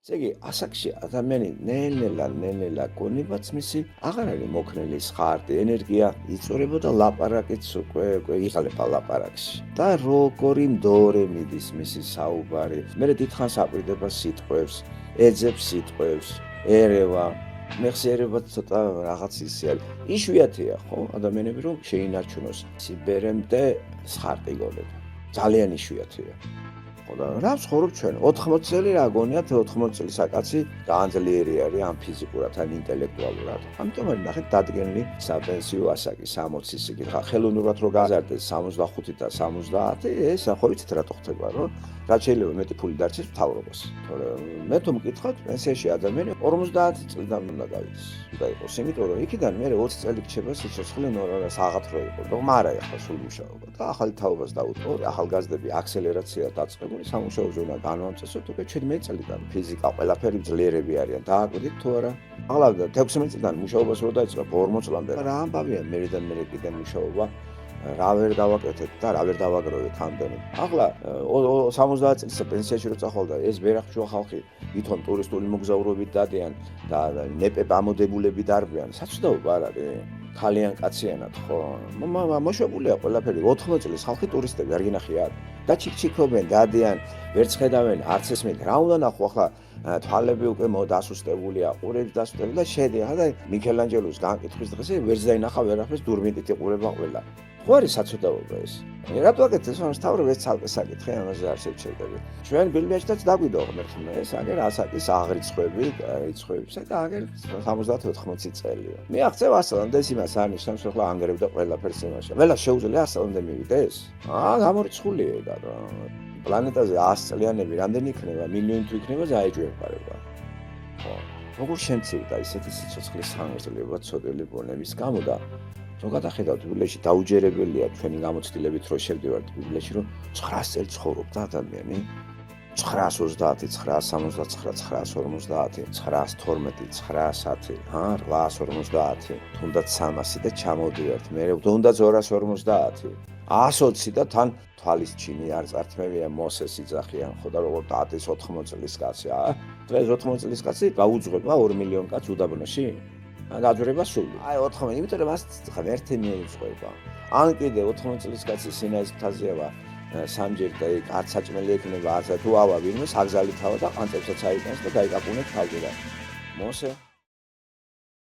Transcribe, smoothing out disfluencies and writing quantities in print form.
ესე იგი, ასაკში ადამიანი ნელ-ნელა გონებაც მისი აღარ არის მოქნილი სხარტი, ენერგია იწურება და ლაპარაკიც უკვე იღალება ლაპარაკში. და როგორი მდორე მიდის მისი საუბარი. მე დიდხანს აკვირდება სიტყვებს, ეძებს სიტყვებს, ერევა. მეხსიერებად ცოტა რაღაც ისე არის. იშვიათია, ხო, ადამიანები რომ შეინარჩუნოს სიბერემდე სხარტი გონება. ძალიან იშვიათია. რა ცხოვრობ ჩვენ 80 წელი რა გონიათ 80 წელი საკაცი განძლიერი არის ამ ფიზიკურად ან ინტელექტუალურად. ამიტომ არის ნახეთ დადგენილი საპენსიო ასაკი 60-ის იგი ხა ხელოვნურად რო გაზარდეს 65 და 70 ეს ხო ვიცით რატო ხდება რომ რაც შეიძლება მეტი ფული დარჩეს მთავრობას. თორემ მე თუ მკითხავთ პენსიაში ადამიანი 50 წლიდან უნდა გავიდეს. უნდა იყოს იმიტომ რომ იქიდან მე 20 წელი რჩება სიცოცხლე ნორა საღათრო იყო. და მარა ახლა სულ მუშაობა და ახალი თაობას დაუთმო ახალგაზრდები აქსელერაცია დაწყებული სამუშაო ზონა განვამწესოთ უკვე 17 წლიდან ფიზიკა ყველაფერი ძლიერები არიან დააკვირდით თუ არა ახლა 16 წლიდან მუშაობას რო დაიწყო 40 წლამდე რა ამბავია მერიდან მე კიდე მუშაობა რა ვერ დავაკეთეთ და რა ვერ დავაგროვეთ ამდენი ახლა 70 წლის პენსიაში რო წახვალ და ეს ვერახშუა ხალხი ვითომ ტურისტული მოგზაურობით დადიან და ნეპებ ამოდებულები დარბიან საცუდაობა არ არის ძალიან კაციანად ხო მოშვებულია ყველაფერი 80 წლის ხალხი ტურისტები არ გინახიათ და ჩიქჩიქობენ დადიან ვერც ხედავენ არც ესმით რა უნდა ნახო ახლა თვალები უკვე დასუსტებულია ყურებს დასუსტებული და შედი და მიქელანჯელოს განკითხვის დღეს ვერც დაინახა ვერაფერს დურმიტით იყურება ყველა ხო არის საცოდაობა ეს რატო აკეთე ეს მოსთავრე ეს ცალკე საკითხი ამაზე არ შევჩერდები ჩვენ ბილბიაშთაც დაგვიდო ღმერთმა ეს აგერ ასაკის აღრიცხვები რიცხვებისა და აგერ 70-80 წელია მე აღწევ ასწავლანდეს იმას არ ნიშნავს ახლა ანგერებდა ყველაფერს იმაში ველა შეუძლია ასწავლამდე მივიდეს გამორიცხულია და პლანეტაზე 100 წლიანები რამდენი იქნება მილიონი თუ იქნება ზაეჯვებარება ხო როგორ შემცირდა ისეთი სიცოცხლის ხანგრძლივობა ცოდვილი ბუნების გამო და რო გადახედავთ ბიბლიაში დაუჯერებელია ჩვენი გამოცდილებით რო შევდივართ ბიბლიაში რომ 900 წელი ცხოვრობდა ადამიანი 930 969 950 912 910 850 თუნდაც 300 და ჩამოვდივართ მე თუნდაც 250 120 და თან თვალის ჩინი არ წართმევია მოსეს იძახიან ხო და როგორ დადეს 80 წლის კაცი დღეს 80 წლის კაცი გაუძღვება 2 მილიონი კაცს უდაბნოში გაძვრება სული. აი 80, იმიტომ რომ მას ღმერთი მიუძღვება. ან კიდე 80 წლის კაცი სინაის მთაზეა სამჯერ და არც საჭმელი ექნება, არც თუ ავა ვინმე საგზალით ავა და ყანწებსაც აიტანს და დაიკაკუნებს თავზე. მოსე